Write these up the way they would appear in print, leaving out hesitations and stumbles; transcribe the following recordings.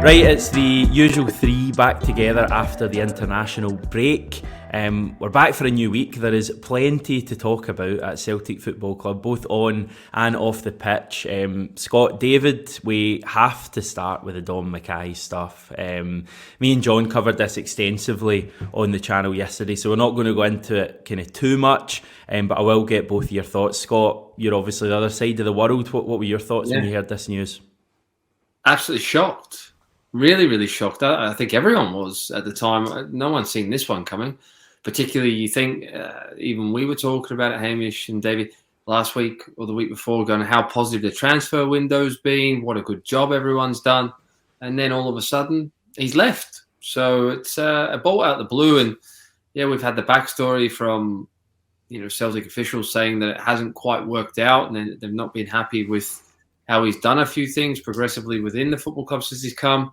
Right, it's the usual three back together after the international break. We're back for a new week. There is plenty to talk about at Celtic Football Club, both on and off the pitch. Scott, David, we have to start with the Dom McKay stuff. Me and John covered this extensively on the channel yesterday, so we're not going to go into it kind of too much, but I will get both of your thoughts. Scott, you're obviously the other side of the world. What were your thoughts when you heard this news? Absolutely shocked. Really, really shocked. I think everyone was at the time. No one's seen this one coming. Particularly, you think, even we were talking about it, Hamish and David, last week or the week before, going how positive the transfer window's been, what a good job everyone's done. And then all of a sudden, he's left. So it's a bolt out of the blue. And yeah, we've had the backstory from, Celtic officials saying that it hasn't quite worked out and they've not been happy with how he's done a few things progressively within the football club since he's come.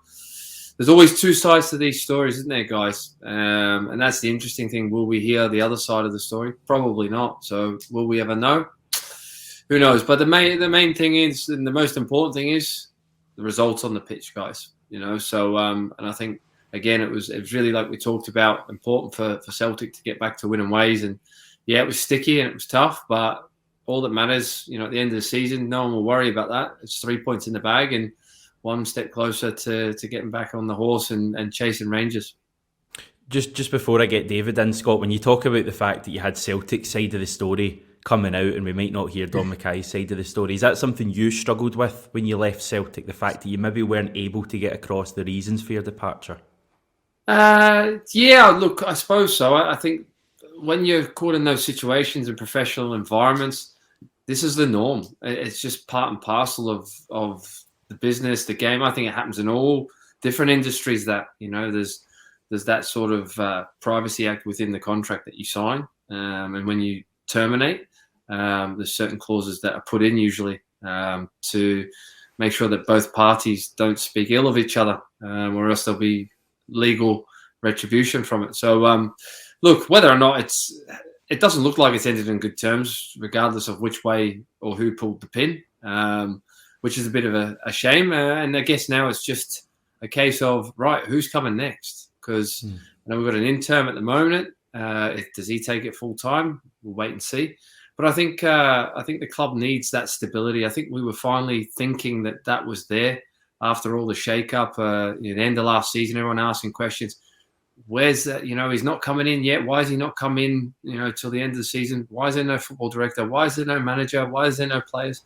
There's always two sides to these stories, isn't there, guys? And that's the interesting thing. Will we hear the other side of the story? Probably not. So will we ever know? Who knows? But the main thing is, and the most important thing is, the results on the pitch, guys. So and I think again it was really, like we talked about, important for Celtic to get back to winning ways. And yeah, it was sticky and it was tough, but all that matters, at the end of the season, no one will worry about that. It's 3 points in the bag and one step closer to getting back on the horse and chasing Rangers. Just before I get David in, Scott, when you talk about the fact that you had Celtic's side of the story coming out and we might not hear Dom McKay's side of the story, is that something you struggled with when you left Celtic, the fact that you maybe weren't able to get across the reasons for your departure? Yeah, look, I suppose so. I think when you're caught in those situations in professional environments, this is the norm. It's just part and parcel of the business, the game. I think it happens in all different industries that, there's that sort of Privacy Act within the contract that you sign. And when you terminate, there's certain clauses that are put in usually to make sure that both parties don't speak ill of each other, or else there'll be legal retribution from it. So, look, whether or not it doesn't look like it's ended in good terms, regardless of which way or who pulled the pin, which is a bit of a shame. And I guess now it's just a case of, right, who's coming next? Because I know we've got an intern at the moment. Does he take it full time? We'll wait and see. But I think the club needs that stability. I think we were finally thinking that was there after all the shake-up. The end of last season, everyone asking questions. Where's that? He's not coming in yet. Why is he not come in, till the end of the season? Why is there no football director? Why is there no manager? Why is there no players?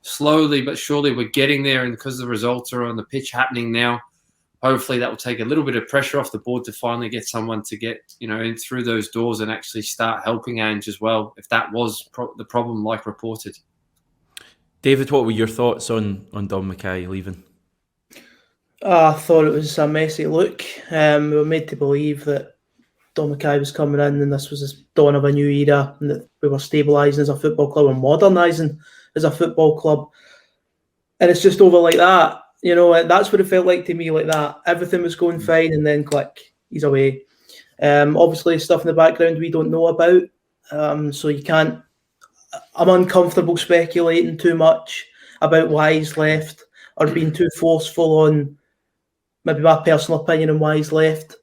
Slowly but surely we're getting there, and because the results are on the pitch happening now, hopefully that will take a little bit of pressure off the board to finally get someone to get, in through those doors and actually start helping Ange as well, if that was the problem like reported. David, what were your thoughts on Dom McKay leaving? I thought it was a messy look. We were made to believe that Dom McKay was coming in and this was the dawn of a new era and that we were stabilising as a football club and modernising as a football club. And it's just over like that. That's what it felt like to me, like that. Everything was going fine and then click, he's away. Obviously, stuff in the background we don't know about. So you can't... I'm uncomfortable speculating too much about why he's left or being too forceful on maybe my personal opinion on why he's left.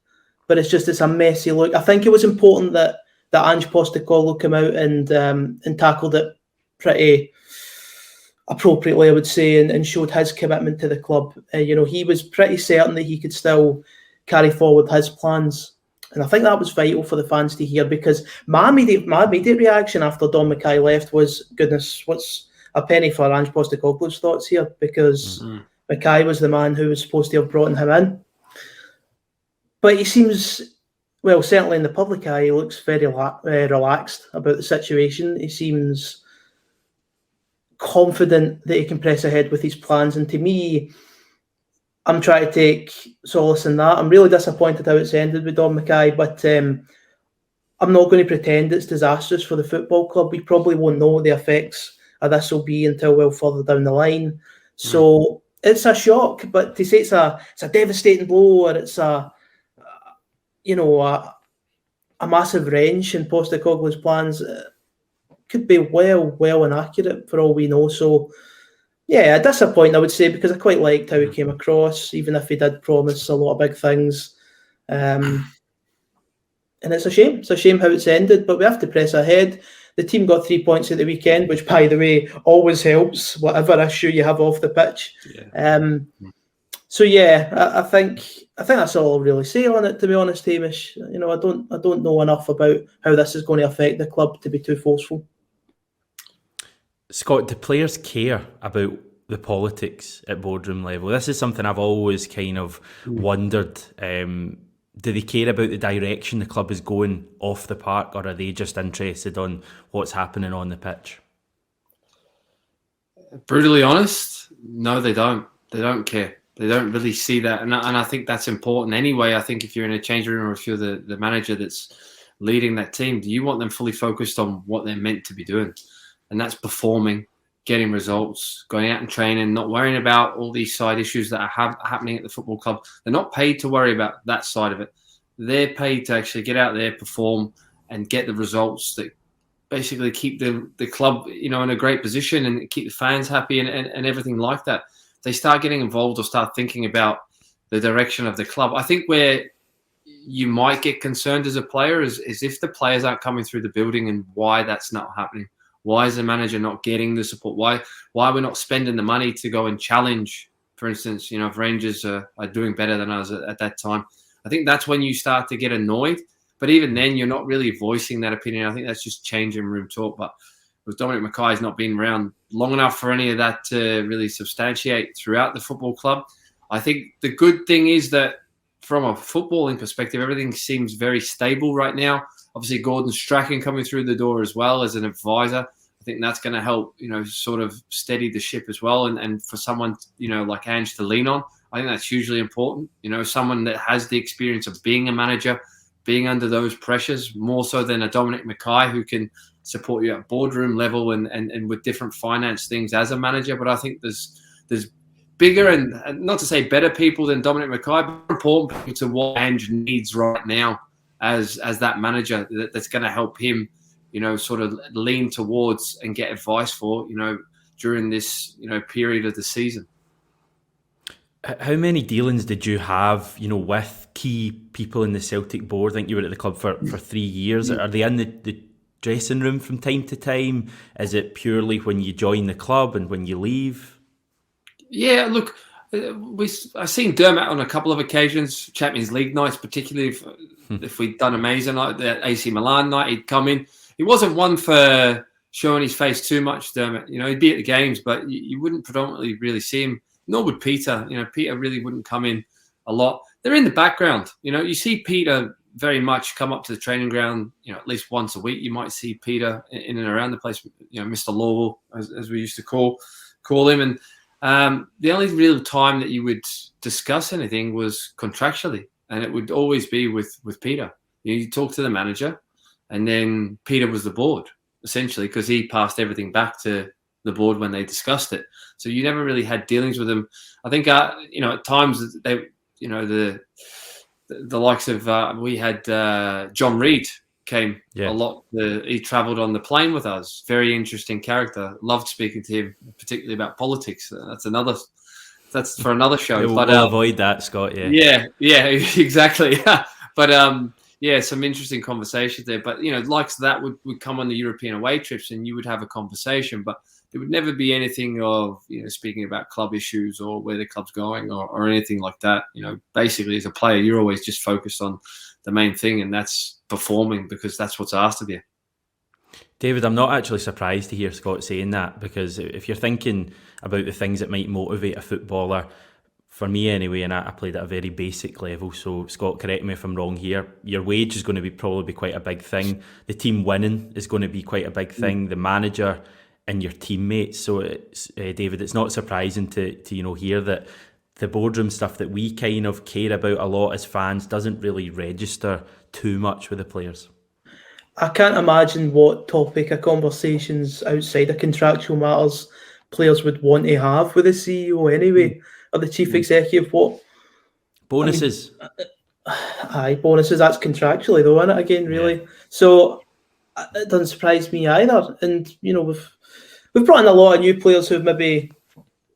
But it's a messy look. I think it was important that Ange Postecoglou came out and tackled it pretty appropriately, I would say, and showed his commitment to the club. He was pretty certain that he could still carry forward his plans. And I think that was vital for the fans to hear, because my immediate reaction after Dom McKay left was, goodness, what's a penny for Ange Postecoglou's thoughts here, because McKay was the man who was supposed to have brought him in. But he seems, well, certainly in the public eye, he looks very relaxed about the situation. He seems confident that he can press ahead with his plans. And to me, I'm trying to take solace in that. I'm really disappointed how it's ended with Dom McKay, but I'm not going to pretend it's disastrous for the football club. We probably won't know what the effects of this will be until well further down the line. So it's a shock, but to say it's a devastating blow, or it's a massive wrench in Postecoglou's plans, could be well inaccurate for all we know. So Yeah, a disappointing, I would say, because I quite liked how he came across, even if he did promise a lot of big things. And it's a shame. It's a shame how it's ended, but we have to press ahead. The team got 3 points at the weekend, which, by the way, always helps, whatever issue you have off the pitch. Yeah. So yeah, I think that's all I'll really say on it. To be honest, Hamish, I don't know enough about how this is going to affect the club to be too forceful. Scott, do players care about the politics at boardroom level? This is something I've always kind of wondered. Do they care about the direction the club is going off the park, or are they just interested on what's happening on the pitch? Brutally honest, no, they don't. They don't care. They don't really see that. And I think that's important anyway. I think if you're in a change room or if you're the manager that's leading that team, do you want them fully focused on what they're meant to be doing? And that's performing, getting results, going out and training, not worrying about all these side issues that are happening at the football club. They're not paid to worry about that side of it. They're paid to actually get out there, perform, and get the results that basically keep the club, in a great position and keep the fans happy and everything like that. They start getting involved or start thinking about the direction of the club. I think where you might get concerned as a player is if the players aren't coming through the building and why that's not happening. Why is the manager not getting the support? Why we're not spending the money to go and challenge, for instance, if Rangers are doing better than us at that time. I think that's when you start to get annoyed. But even then, you're not really voicing that opinion. I think that's just changing room talk. But with Dominic McKay's not been around long enough for any of that to really substantiate throughout the football club, I think the good thing is that from a footballing perspective, everything seems very stable right now. Obviously, Gordon Strachan coming through the door as well as an advisor. I think that's going to help, sort of steady the ship as well. And for someone, like Ange to lean on, I think that's hugely important. Someone that has the experience of being a manager, being under those pressures, more so than a Dominic McKay who can support you at boardroom level and with different finance things as a manager. But I think there's bigger and not to say better people than Dominic McKay, but more important people to what Ange needs right now as that manager that's going to help him, sort of lean towards and get advice for, during this, period of the season. How many dealings did you have, with key people in the Celtic board? I think you were at the club for 3 years. Are they in the dressing room from time to time? Is it purely when you join the club and when you leave? Yeah, look, I've seen Dermot on a couple of occasions, Champions League nights, particularly if we'd done amazing, like the AC Milan night, he'd come in. He wasn't one for showing his face too much, Dermot. He'd be at the games, but you wouldn't predominantly really see him. Nor would Peter. Peter really wouldn't come in a lot. They're in the background. You see Peter very much come up to the training ground, at least once a week. You might see Peter in and around the place, Mr. Lowell, as we used to call him. And the only real time that you would discuss anything was contractually. And it would always be with Peter. You talk to the manager, and then Peter was the board, essentially, because he passed everything back to the board when they discussed it. So you never really had dealings with them. I think, at times they, the likes of, we had John Reid came a lot. He travelled on the plane with us. Very interesting character. Loved speaking to him, particularly about politics. That's for another show. We'll avoid that, Scott. Yeah, exactly. But some interesting conversations there. But likes of that would come on the European away trips, and you would have a conversation. But there would never be anything of speaking about club issues or where the club's going or anything like that. Basically, as a player, you're always just focused on the main thing, and that's performing, because that's what's asked of you. David, I'm not actually surprised to hear Scott saying that, because if you're thinking about the things that might motivate a footballer, for me anyway, and I played at a very basic level, so Scott, correct me if I'm wrong here, your wage is going to probably be quite a big thing. The team winning is going to be quite a big thing. The manager and your teammates. So, David, it's not surprising to hear that the boardroom stuff that we kind of care about a lot as fans doesn't really register too much with the players. I can't imagine what topic of conversations outside of contractual matters players would want to have with the CEO anyway, or the chief executive. What bonuses? Bonuses. That's contractually though, isn't it? Again, really. Yeah. So it doesn't surprise me either. And we've brought in a lot of new players who've maybe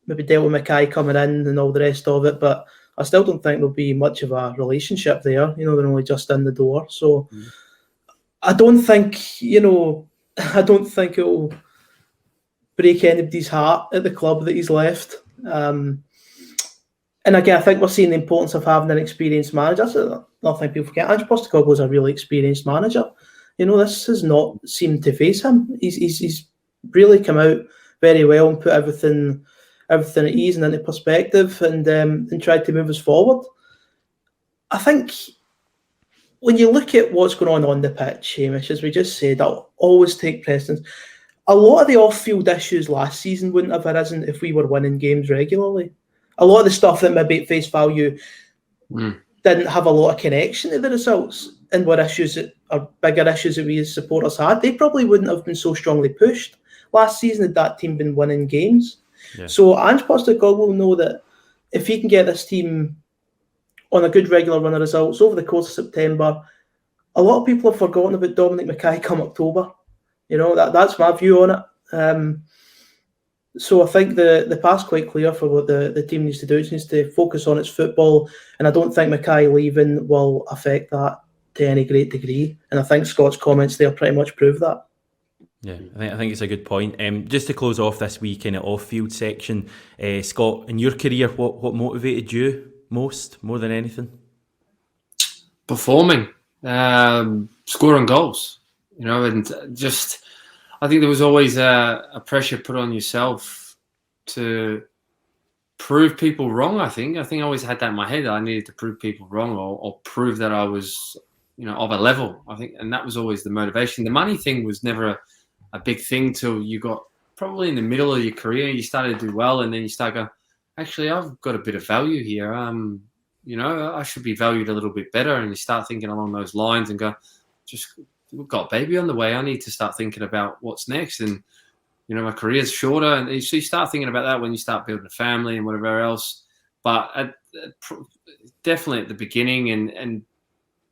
maybe dealt with McKay coming in and all the rest of it, but I still don't think there'll be much of a relationship there. They're only just in the door. So I don't think, I don't think it'll break anybody's heart at the club that he's left. And again, I think we're seeing the importance of having an experienced manager. So nothing people forget. Ange Postecoglou is a really experienced manager. This has not seemed to face him. He's really come out very well and put everything at ease and into perspective and tried to move us forward. I think when you look at what's going on the pitch, Hamish, as we just said, that'll always take precedence. A lot of the off-field issues last season wouldn't have arisen if we were winning games regularly. A lot of the stuff that maybe at face value didn't have a lot of connection to the results and were issues that are bigger issues that we as supporters had, they probably wouldn't have been so strongly pushed last season had that team been winning games. Yeah. So Ange Postecoglou will know that if he can get this team on a good regular run of results over the course of September, a lot of people have forgotten about Dominic McKay come October. That's my view on it. So I think the path's quite clear for what the team needs to do. It needs to focus on its football, and I don't think McKay leaving will affect that to any great degree. And I think Scott's comments there pretty much prove that. Yeah, I think it's a good point. Just to close off this week in the off-field section, Scott, in your career, what motivated you most, more than anything? Performing, scoring goals. And just, I think there was always a pressure put on yourself to prove people wrong. I think I always had that in my head. I needed to prove people wrong or prove that I was, of a level. I think, and that was always the motivation. The money thing was never a big thing till you got probably in the middle of your career. You started to do well, and then you start going, actually, I've got a bit of value here. I should be valued a little bit better. And you start thinking along those lines and go, we've got baby on the way. I need to start thinking about what's next. And, my career's shorter. And so you start thinking about that when you start building a family and whatever else. But definitely at the beginning and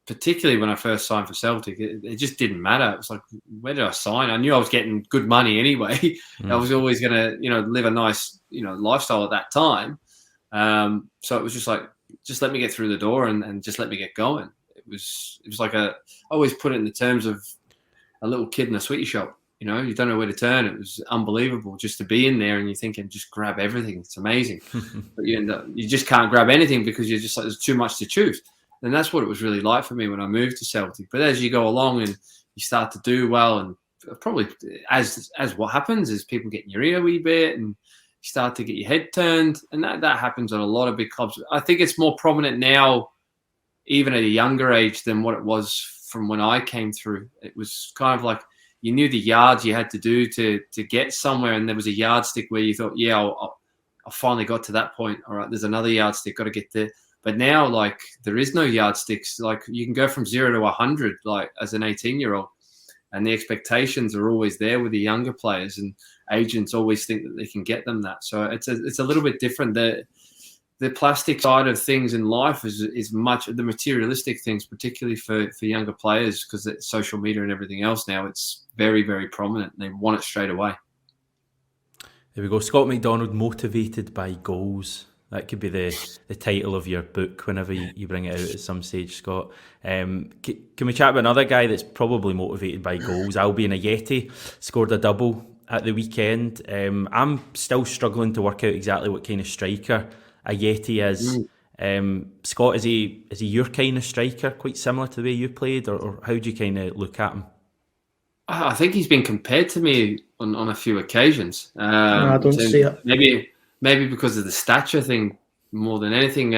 particularly when I first signed for Celtic, it just didn't matter. It was like, where did I sign? I knew I was getting good money anyway. I was always going to, live a nice, lifestyle at that time. So it was just like, just let me get through the door and just let me get going. It was like I always put it in the terms of a little kid in a sweetie shop. You don't know where to turn. It was unbelievable just to be in there, and you're thinking, just grab everything. It's amazing, but you just can't grab anything because you're just like, there's too much to choose. And that's what it was really like for me when I moved to Celtic. But as you go along and you start to do well, and probably as what happens is people get in your ear a wee bit, and you start to get your head turned, and that happens at a lot of big clubs. I think it's more prominent now, even at a younger age, than what it was from when I came through. It was kind of like you knew the yards you had to do to get somewhere, and there was a yardstick where you thought, yeah, I finally got to that point. All right, there's another yardstick, got to get there. But now, like, there is no yardsticks. Like, you can go from 0 to 100, like, as an 18-year-old. And the expectations are always there with the younger players, and agents always think that they can get them that. So it's a little bit different. The plastic side of things in life is much the materialistic things, particularly for younger players, because it's social media and everything else now. It's very, very prominent. They want it straight away. There we go. Scott McDonald, motivated by goals. That could be the title of your book whenever you bring it out at some stage, Scott. Can we chat about another guy that's probably motivated by goals? Albian Ajeti scored a double at the weekend. I'm still struggling to work out exactly what kind of striker Ajeti is. Scott, is he your kind of striker, quite similar to the way you played, or how do you kind of look at him? I think he's been compared to me on a few occasions. I don't see it. Maybe because of the stature thing more than anything.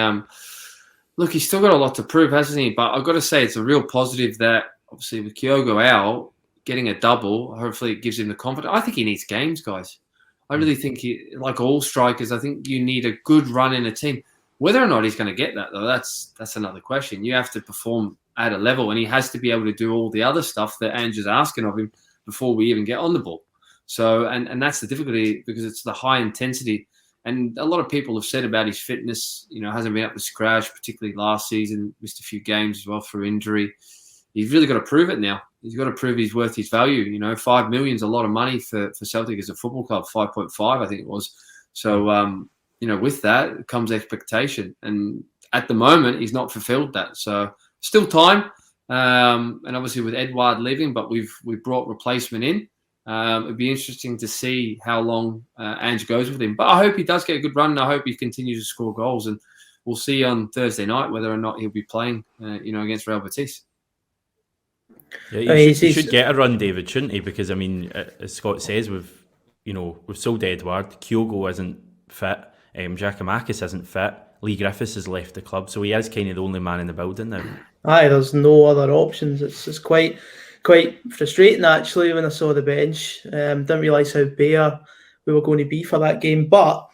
Look, he's still got a lot to prove, hasn't he? But I've got to say it's a real positive that, obviously, with Kyogo out, getting a double, hopefully it gives him the confidence. I think he needs games, guys. I really think like all strikers, I think you need a good run in a team. Whether or not he's going to get that, though, that's another question. You have to perform at a level, and he has to be able to do all the other stuff that Ange is asking of him before we even get on the ball. So, and that's the difficulty, because it's the high intensity. And a lot of people have said about his fitness, hasn't been up to scratch, particularly last season, missed a few games as well through injury. He's really got to prove it now. He's got to prove he's worth his value. 5 million is a lot of money for Celtic as a football club, 5.5, I think it was. So, with that comes expectation. And at the moment, he's not fulfilled that. So still time. And obviously with Edouard leaving, but we've brought replacement in. It'd be interesting to see how long Ange goes with him. But I hope he does get a good run, and I hope he continues to score goals. And we'll see on Thursday night whether or not he'll be playing, against Real Betis. Yeah, he should get a run, David, shouldn't he? Because, as Scott says, we've sold Edouard. Kyogo isn't fit. Giacomakis isn't fit. Lee Griffiths has left the club. So he is kind of the only man in the building now. Aye, there's no other options. It's quite frustrating, actually, when I saw the bench. Didn't realise how bare we were going to be for that game. But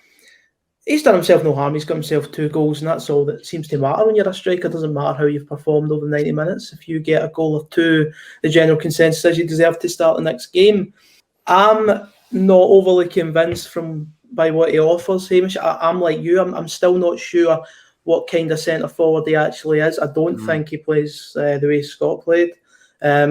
he's done himself no harm. He's got himself 2 goals, and that's all that seems to matter when you're a striker. It doesn't matter how you've performed over 90 minutes. If you get a goal or 2, the general consensus is you deserve to start the next game. I'm not overly convinced by what he offers, Hamish. I'm like you. I'm still not sure what kind of centre forward he actually is. I don't think he plays the way Scott played.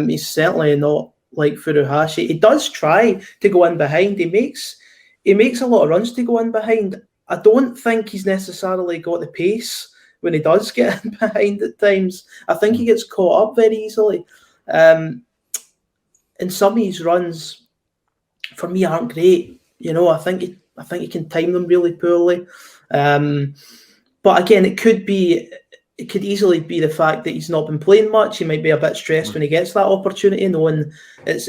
He's certainly not like Furuhashi. He does try to go in behind. He makes a lot of runs to go in behind. I don't think he's necessarily got the pace when he does get in behind at times. I think he gets caught up very easily. And some of his runs, for me, aren't great. I think he can time them really poorly. But again, it could easily be the fact that he's not been playing much. He might be a bit stressed when he gets that opportunity, knowing it's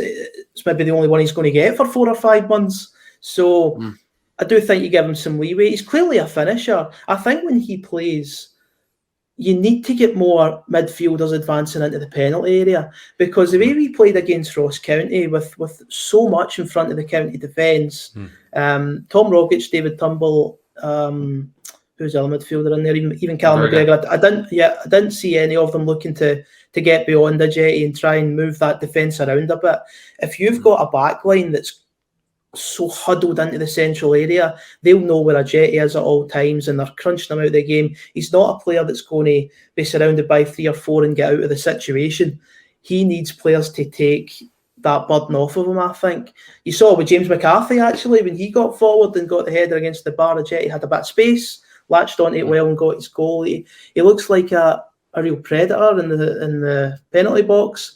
maybe the only one he's going to get for 4 or 5 months. So I do think you give him some leeway. He's clearly a finisher. I think when he plays, you need to get more midfielders advancing into the penalty area, because the way we played against Ross County with so much in front of the county defence, Tom Rogic, David Turnbull, who's the other midfielder in there, even Callum McGregor. I didn't see any of them looking to get beyond Ajeti and try and move that defence around a bit. If you've got a backline that's so huddled into the central area, they'll know where Ajeti is at all times, and they're crunching him out of the game. He's not a player that's going to be surrounded by 3 or 4 and get out of the situation. He needs players to take that burden off of him, I think. You saw with James McCarthy, actually, when he got forward and got the header against the bar, Ajeti had a bit of space, latched onto it well and got his goal. He looks like a real predator in the penalty box.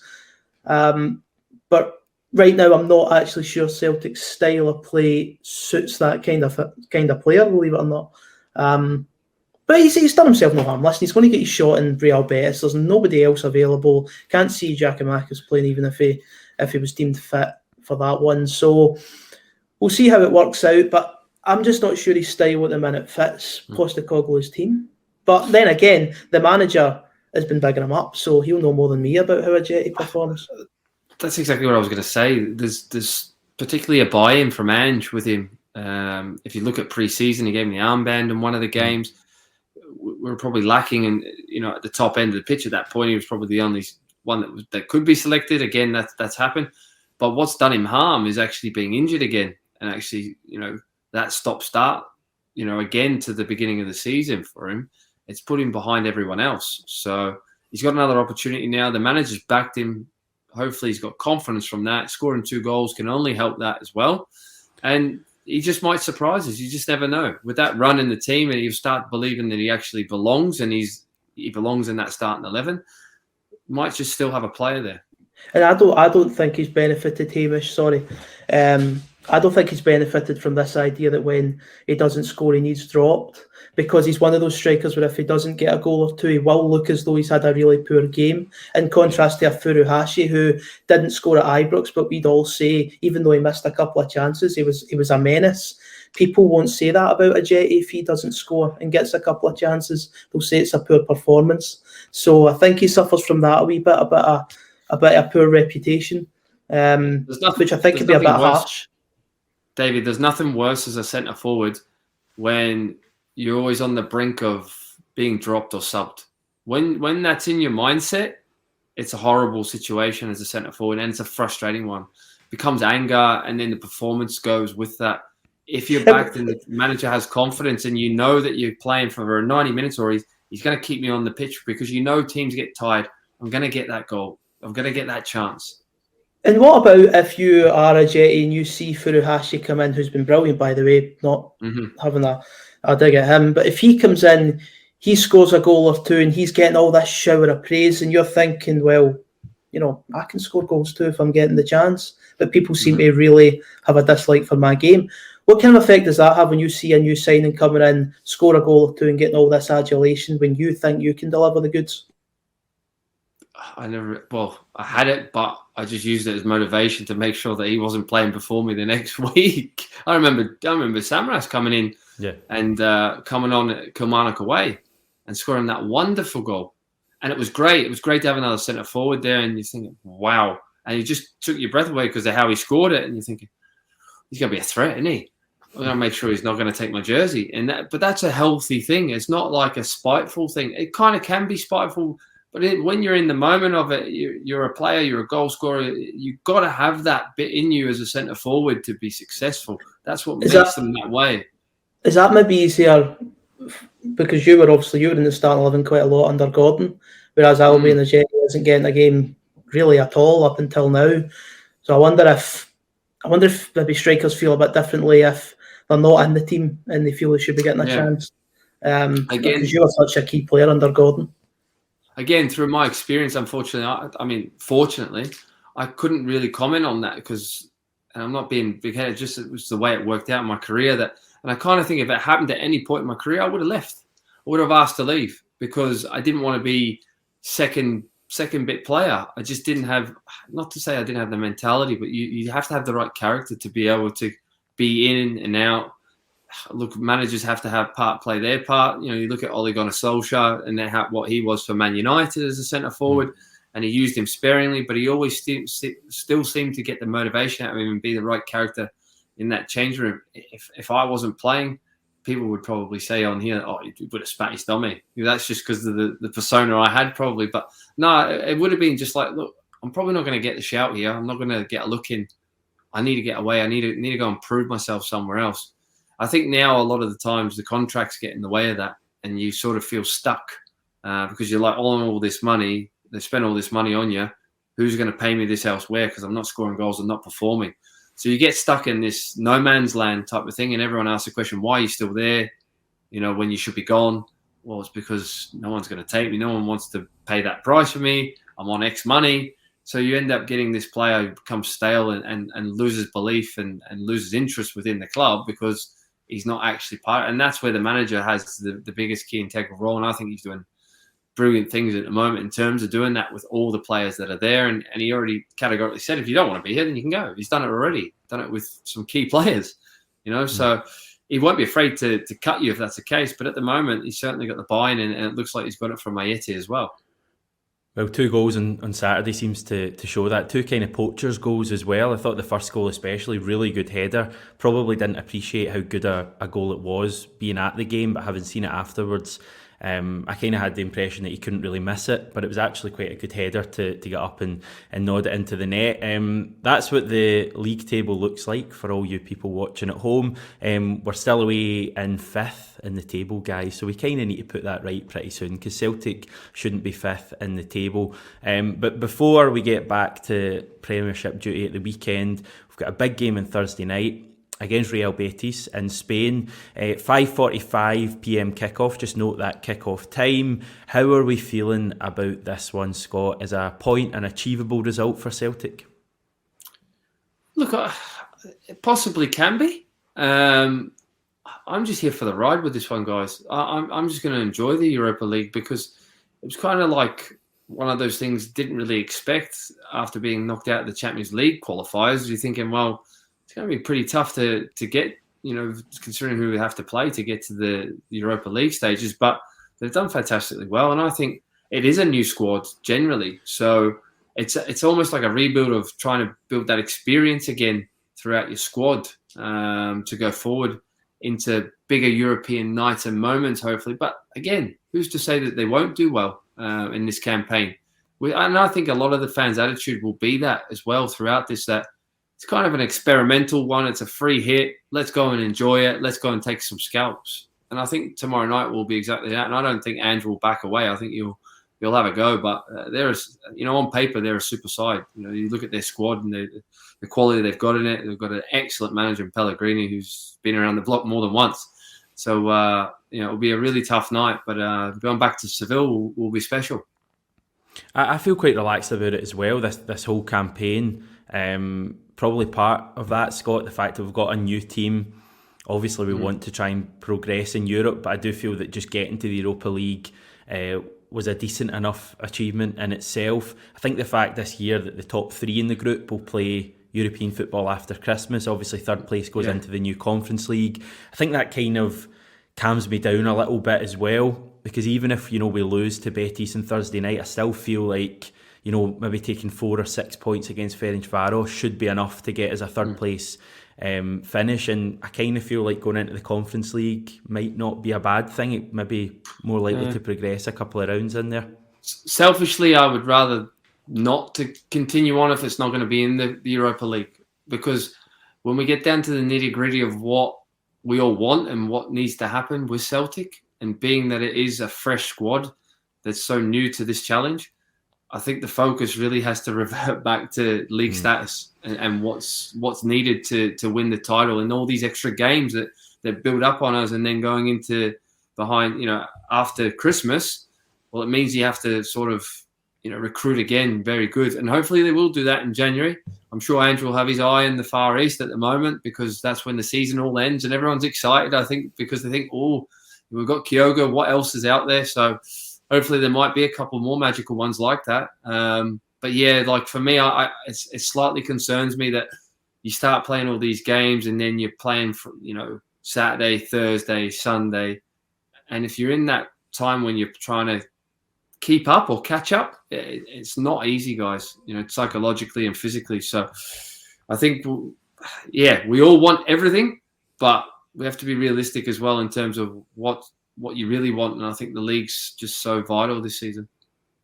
But right now, I'm not actually sure Celtic's style of play suits that kind of player, believe it or not. But he's done himself no harm. Listen, he's going to get his shot in Real Betis. There's nobody else available. Can't see Giacomakis playing, even if he was deemed fit for that one. So we'll see how it works out. But I'm just not sure his style at the minute fits Postecoglou's team. But then again, the manager has been bigging him up, so he'll know more than me about how Ajeti performs. That's exactly what I was going to say. There's particularly a buy-in from Ange with him. If you look at pre-season, he gave him the armband in one of the games. We were probably lacking at the top end of the pitch at that point. He was probably the only one that could be selected. Again, that's happened. But what's done him harm is actually being injured again, and actually, that stop-start, again to the beginning of the season for him. It's put him behind everyone else. So he's got another opportunity now. The manager's backed him. Hopefully he's got confidence from that. Scoring 2 goals can only help that as well. And he just might surprise us. You just never know. With that run in the team, and you start believing that he actually belongs, and he belongs in that starting 11, might just still have a player there. And I don't think he's benefited, Hamish, sorry. I don't think he's benefited from this idea that when he doesn't score, he needs dropped, because he's one of those strikers where if he doesn't get a goal or 2, he will look as though he's had a really poor game, in contrast to a Furuhashi who didn't score at Ibrox, but we'd all say, even though he missed a couple of chances, he was a menace. People won't say that about Ajeti if he doesn't score and gets a couple of chances. They'll say it's a poor performance. So I think he suffers from that a wee bit, a bit of poor reputation, which I think could be a bit harsh. David, there's nothing worse as a centre forward when you're always on the brink of being dropped or subbed. When that's in your mindset, it's a horrible situation as a centre forward, and it's a frustrating one. It becomes anger, and then the performance goes with that. If you're backed and the manager has confidence, and you know that you're playing for 90 minutes, or he's going to keep me on the pitch because teams get tired. I'm going to get that goal. I'm going to get that chance. And what about if you are Ajeti and you see Furuhashi come in, who's been brilliant, by the way, not having a dig at him, but if he comes in, he scores a goal or two and he's getting all this shower of praise and you're thinking, well, I can score goals too if I'm getting the chance, but people seem to really have a dislike for my game. What kind of effect does that have when you see a new signing coming in, score a goal or two and getting all this adulation when you think you can deliver the goods? I had it, but I just used it as motivation to make sure that he wasn't playing before me the next week. I remember Samaras coming in and coming on at Kilmarnock away and scoring that wonderful goal. And it was great. It was great to have another centre forward there. And you're thinking, wow. And he just took your breath away because of how he scored it. And you're thinking, he's going to be a threat, isn't he? I'm going to make sure he's not going to take my jersey. But that's a healthy thing. It's not like a spiteful thing. It kind of can be spiteful. But when you're in the moment of it, you're a player, you're a goal scorer. You've got to have that bit in you as a centre forward to be successful. That's what makes them that way. Is that maybe easier? Because you were in the starting 11 quite a lot under Gordon, whereas Albian and Ajeti isn't getting a game really at all up until now. So I wonder if maybe strikers feel a bit differently if they're not in the team and they feel they should be getting a chance. Again, because you were such a key player under Gordon. Again, through my experience, unfortunately, fortunately, I couldn't really comment on that because, and I'm not being big-headed, just it was the way it worked out in my career. And I kind of think if it happened at any point in my career, I would have left. I would have asked to leave because I didn't want to be second bit player. I just didn't have, not to say I didn't have the mentality, but you have to have the right character to be able to be in and out. Look, managers have to play their part. You look at Ole Gunnar Solskjaer and what he was for Man United as a centre forward, and he used him sparingly, but he always still seemed to get the motivation out of him and be the right character in that change room. If I wasn't playing, people would probably say on here, "Oh, you would have spat his dummy." That's just because of the persona I had, probably. But no, it would have been just like, look, I'm probably not going to get the shout here. I'm not going to get a look in. I need to get away. I need to go and prove myself somewhere else. I think now a lot of the times the contracts get in the way of that, and you sort of feel stuck because you're like, all this money, they spend all this money on you. Who's going to pay me this elsewhere because I'm not scoring goals and not performing? So you get stuck in this no man's land type of thing, and everyone asks the question, why are you still there, when you should be gone? Well, it's because no one's going to take me. No one wants to pay that price for me. I'm on X money. So you end up getting this player who becomes stale and loses belief and loses interest within the club because he's not actually part. And that's where the manager has the biggest key integral role. And I think he's doing brilliant things at the moment in terms of doing that with all the players that are there. And he already categorically said, if you don't want to be here, then you can go. He's done it already, done it with some key players, so he won't be afraid to cut you if that's the case. But at the moment, he's certainly got the buy-in and it looks like he's got it from Ajeti as well. Well, 2 goals on Saturday seems to show that. 2 kind of poachers goals as well. I thought the first goal especially, really good header. Probably didn't appreciate how good a goal it was being at the game, but having seen it afterwards, I kind of had the impression that he couldn't really miss it, but it was actually quite a good header to get up and nod it into the net. That's what the league table looks like for all you people watching at home. We're still away in 5th in the table, guys, so we kind of need to put that right pretty soon because Celtic shouldn't be 5th in the table. But before we get back to Premiership duty at the weekend, we've got a big game on Thursday night against Real Betis in Spain. 5:45pm kickoff. Just note that kickoff time. How are we feeling about this one, Scott? Is a point an achievable result for Celtic? Look, it possibly can be. I'm just here for the ride with this one, guys. I'm just going to enjoy the Europa League because it was kind of like one of those things didn't really expect after being knocked out of the Champions League qualifiers. You're thinking, well, it's going to be pretty tough to get, considering who we have to play to get to the Europa League stages. But they've done fantastically well. And I think it is a new squad generally. So it's almost like a rebuild of trying to build that experience again throughout your squad to go forward into bigger European nights and moments, hopefully. But again, who's to say that they won't do well in this campaign? And I think a lot of the fans' attitude will be that as well throughout this, that it's kind of an experimental one. It's a free hit. Let's go and enjoy it. Let's go and take some scalps. And I think tomorrow night will be exactly that. And I don't think Ange will back away. I think he'll you'll have a go. But on paper, they're a super side. You look at their squad and the quality they've got in it. They've got an excellent manager in Pellegrini, who's been around the block more than once. So, it'll be a really tough night. But going back to Seville will be special. I feel quite relaxed about it as well, this whole campaign. Probably part of that, Scott, the fact that we've got a new team. Obviously, we want to try and progress in Europe, but I do feel that just getting to the Europa League was a decent enough achievement in itself. I think the fact this year that the top 3 in the group will play European football after Christmas, obviously third place goes into the new Conference League. I think that kind of calms me down a little bit as well, because even if, we lose to Betis on Thursday night, I still feel like, maybe taking 4 or 6 points against Ferencváros should be enough to get us a third place finish. And I kind of feel like going into the Conference League might not be a bad thing. It may be more likely to progress a couple of rounds in there. Selfishly, I would rather not to continue on if it's not going to be in the Europa League, because when we get down to the nitty-gritty of what we all want and what needs to happen with Celtic, and being that it is a fresh squad that's so new to this challenge, I think the focus really has to revert back to league status and what's needed to win the title, and all these extra games that build up on us, and then going into after Christmas, well, it means you have to sort of recruit again very good, and hopefully they will do that in January. I'm sure Andrew will have his eye in the Far East at the moment, because that's when the season all ends and everyone's excited, I think, because they think, oh, we've got Kyogo, what else is out there? So hopefully there might be a couple more magical ones like that. But yeah, like for me, it slightly concerns me that you start playing all these games and then you're playing for, Saturday, Thursday, Sunday. And if you're in that time when you're trying to keep up or catch up, it's not easy, guys, psychologically and physically. So I think, we all want everything, but we have to be realistic as well in terms of what you really want. And I think the league's just so vital this season.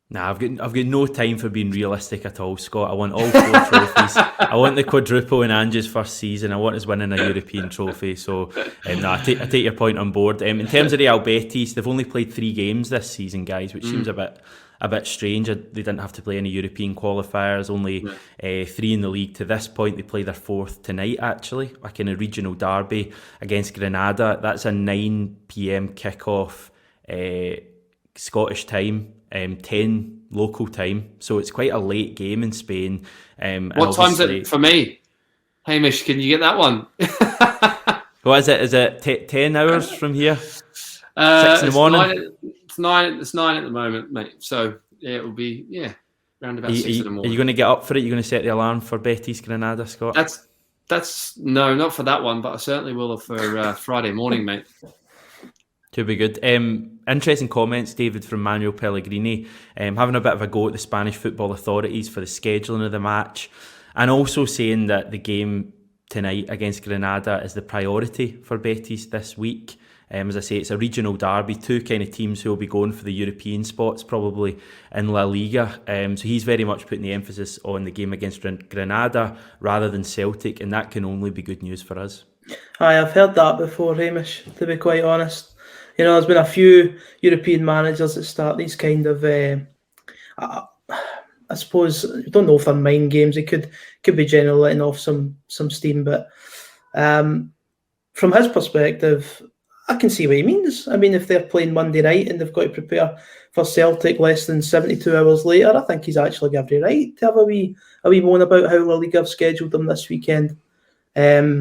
Nah, I've got no time for being realistic at all, Scott. I want all 4 trophies. I want the quadruple in Ange's first season. I want us winning a European trophy. So, I take your point on board. In terms of Real Betis, they've only played 3 games this season, guys, which seems a bit strange. They didn't have to play any European qualifiers. Only 3 in the league to this point. They play their 4th tonight, actually, like in a regional derby against Granada. That's a 9 p.m. kickoff Scottish time. 10 local time, so it's quite a late game in Spain. What time's it for me? Hamish, can you get that one? What is it? Is it 10 hours from here? 6 in the morning? It's 9 at the moment, mate. So yeah, it will be around about 6 in the morning. Are you going to get up for it? You're going to set the alarm for Betis Granada, Scott? That's no, not for that one, but I certainly will for Friday morning, mate. To be good. Interesting comments, David, from Manuel Pellegrini, having a bit of a go at the Spanish football authorities for the scheduling of the match, and also saying that the game tonight against Granada is the priority for Betis this week. As I say, it's a regional derby, 2 kind of teams who will be going for the European spots probably in La Liga. So he's very much putting the emphasis on the game against Granada rather than Celtic, and that can only be good news for us. Aye, I've heard that before, Hamish, to be quite honest. There's been a few European managers that start these kind of, I suppose, I don't know if they're mind games. It could be generally letting off some steam, but from his perspective, I can see what he means. I mean, if they're playing Monday night and they've got to prepare for Celtic less than 72 hours later, I think he's actually got every right to have a wee moan about how La Liga have scheduled them this weekend. I've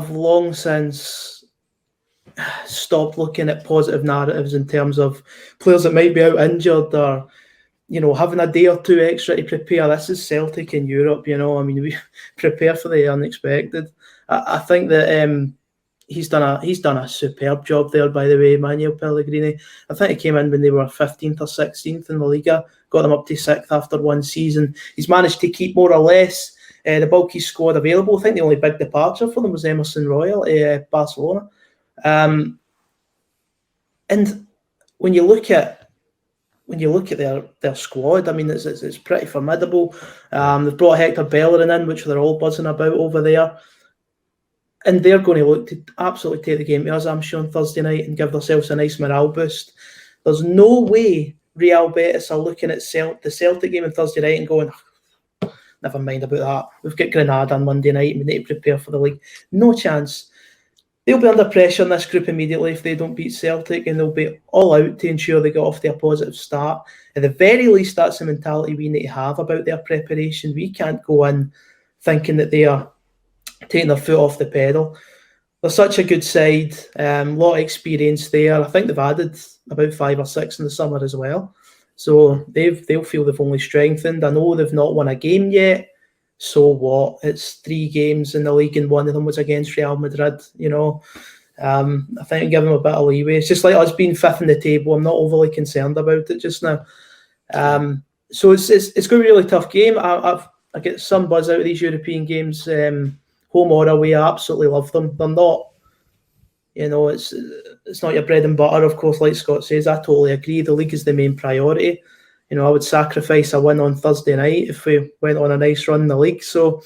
long since stopped looking at positive narratives in terms of players that might be out injured or, having a day or 2 extra to prepare. This is Celtic in Europe, we prepare for the unexpected. I think that he's done a superb job there, by the way, Manuel Pellegrini. I think he came in when they were 15th or 16th in the Liga, got them up to 6th after one season. He's managed to keep more or less the bulky squad available. I think the only big departure for them was Emerson Royal at Barcelona. And when you look at their squad, I mean, it's pretty formidable. They've brought Hector Bellerin in, which they're all buzzing about over there, and they're going to look to absolutely take the game to us, I'm sure, on Thursday night and give themselves a nice morale boost. There's no way Real Betis are looking at the Celtic game on Thursday night and going, never mind about that. We've got Granada on Monday night. We need to prepare for the league. No chance. They'll be under pressure in this group immediately if they don't beat Celtic, and they'll be all out to ensure they get off to a positive start. At the very least, that's the mentality we need to have about their preparation. We can't go in thinking that they are taking their foot off the pedal. They're such a good side, a lot of experience there. I think they've added about 5 or 6 in the summer as well. So they'll feel they've only strengthened. I know they've not won a game yet. So what? It's 3 games in the league and one of them was against Real Madrid, I think I give them a bit of leeway. It's just like us being 5th in the table. I'm not overly concerned about it just now. So it's going to be a really tough game. I get some buzz out of these European games, home or away. I absolutely love them. They're not, it's not your bread and butter, of course, like Scott says. I totally agree. The league is the main priority. I would sacrifice a win on Thursday night if we went on a nice run in the league. So,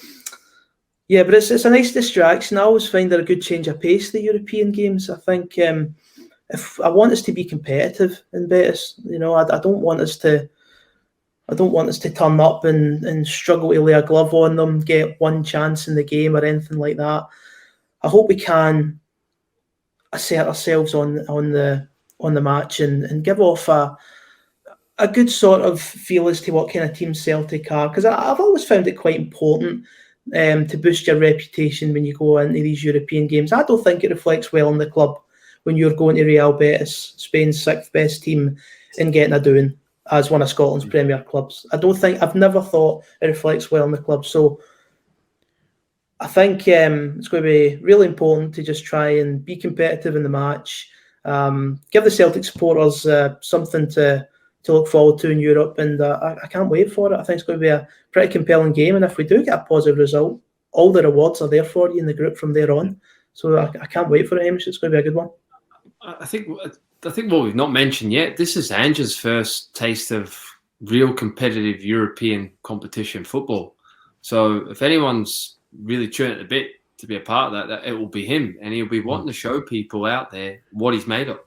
yeah, but it's a nice distraction. I always find it a good change of pace, the European games. I think if I want us to be competitive in Betis, I don't want us to turn up and struggle to lay a glove on them, get one chance in the game or anything like that. I hope we can assert ourselves on the match and give off a good sort of feel as to what kind of team Celtic are, because I've always found it quite important to boost your reputation when you go into these European games. I don't think it reflects well on the club when you're going to Real Betis, Spain's 6th best team, and getting a doing as one of Scotland's premier clubs. I've never thought it reflects well on the club. So I think it's going to be really important to just try and be competitive in the match, give the Celtic supporters something to look forward to in Europe, and I can't wait for it. I think it's going to be a pretty compelling game, and if we do get a positive result, all the rewards are there for you in the group from there on. So I can't wait for it, Hamish. It's going to be a good one. I think what we've not mentioned yet, this is Ange's first taste of real competitive European competition football. So if anyone's really chewing at the bit to be a part of that, it will be him, and he'll be wanting to show people out there what he's made of.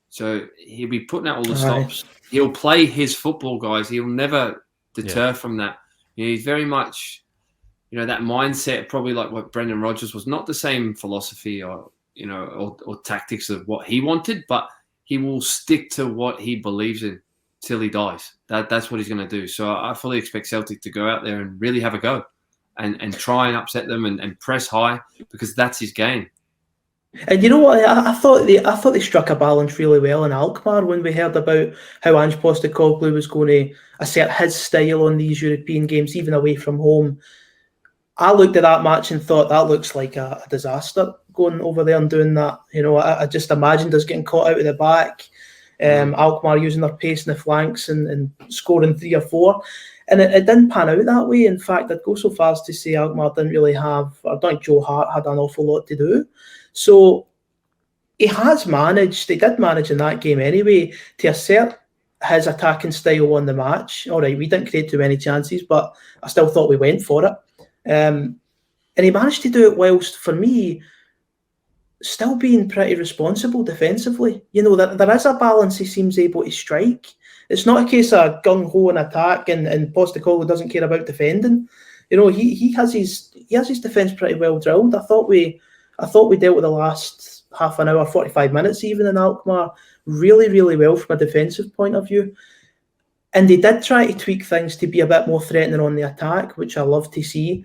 So he'll be putting out all the stops. He'll play his football, guys. He'll never deter from that. He's very much, that mindset, probably like what Brendan Rodgers was. Not the same philosophy or tactics of what he wanted, but he will stick to what he believes in till he dies. That's what he's going to do. So I fully expect Celtic to go out there and really have a go and try and upset them and press high, because that's his game. And you know what? I thought they struck a balance really well in Alkmaar when we heard about how Ange Postecoglou was going to assert his style on these European games, even away from home. I looked at that match and thought that looks like a disaster, going over there and doing that. I just imagined us getting caught out of the back, Alkmaar using their pace in the flanks and scoring 3 or 4. And it didn't pan out that way. In fact, I'd go so far as to say Alkmaar didn't really have, I don't think Joe Hart had an awful lot to do. So he did manage in that game anyway to assert his attacking style on the match. All right, we didn't create too many chances, but I still thought we went for it. And he managed to do it whilst, for me, still being pretty responsible defensively. There is a balance he seems able to strike. It's not a case of gung-ho in attack and Postecoglou doesn't care about defending. He has his defence pretty well drilled. I thought we dealt with the last half an hour, 45 minutes even in Alkmaar really, really well from a defensive point of view. And they did try to tweak things to be a bit more threatening on the attack, which I love to see.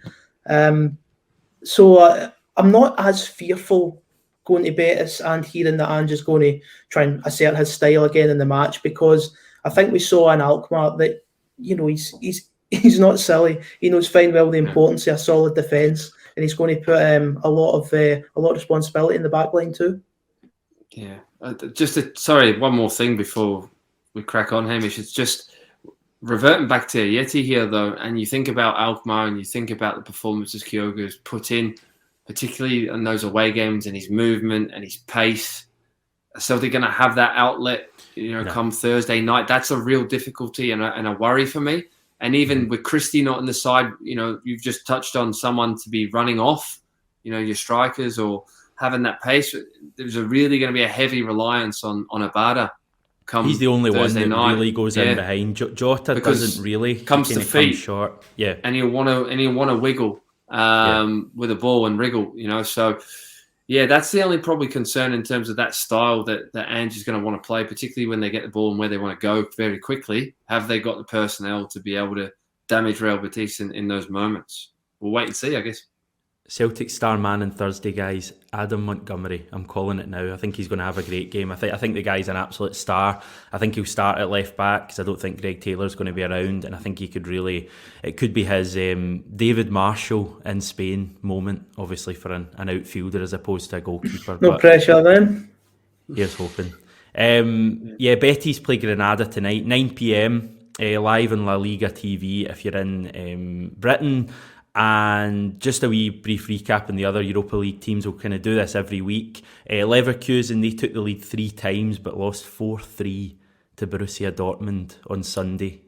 So I'm not as fearful going to Betis and hearing that Ange is going to try and assert his style again in the match, because I think we saw in Alkmaar that he's not silly. He knows fine well the importance of a solid defence, and he's going to put a lot of responsibility in the back line too. Yeah, one more thing before we crack on, Hamish. It's just reverting back to Ajeti here, though, and you think about Alkmaar and you think about the performances Kyogo's put in, particularly in those away games, and his movement and his pace. So they're going to have that outlet, come Thursday night. That's a real difficulty and a worry for me. And even with Christie not on the side, you've just touched on someone to be running off, your strikers or having that pace. There's really going to be a heavy reliance on Abada come He's the only Thursday one that night. really goes in behind. Jota Because doesn't really. Comes to feet. Short. Yeah. And he'll want to wiggle with a ball and wriggle, So, yeah, that's the only probably concern in terms of that style that Ange is going to want to play, particularly when they get the ball and where they want to go very quickly. Have they got the personnel to be able to damage Real Betis in those moments? We'll wait and see, I guess. Celtic star man on Thursday, guys. Adam Montgomery. I'm calling it now. I think he's going to have a great game. I think the guy's an absolute star. I think he'll start at left back because I don't think Greg Taylor's going to be around, and I think it could be his David Marshall in Spain moment, obviously for an outfielder as opposed to a goalkeeper. No pressure then. Here's hoping. Betis play Granada tonight, 9 p.m. Live on La Liga TV if you're in Britain. And just a wee brief recap on the other Europa League teams. We'll kind of do this every week. Leverkusen, they took the lead 3 times but lost 4-3 to Borussia Dortmund on Sunday.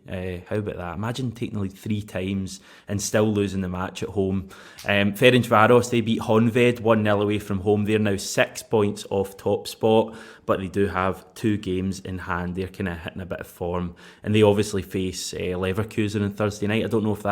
How about that? Imagine taking the lead 3 times and still losing the match at home. Ferencváros, they beat Honved 1-0 away from home. They're now 6 points off top spot, but they do have 2 games in hand. They're kind of hitting a bit of form. And they obviously face Leverkusen on Thursday night. I don't know if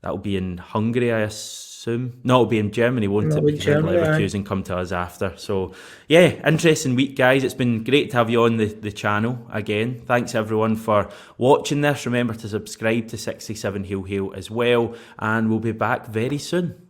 that'll be in Hungary, I assume. No, it'll be in Germany, won't it? Because Leverkusen come to us after. So, yeah, interesting week, guys. It's been great to have you on the channel again. Thanks, everyone, for watching this. Remember to subscribe to 67 Hail Hail as well. And we'll be back very soon.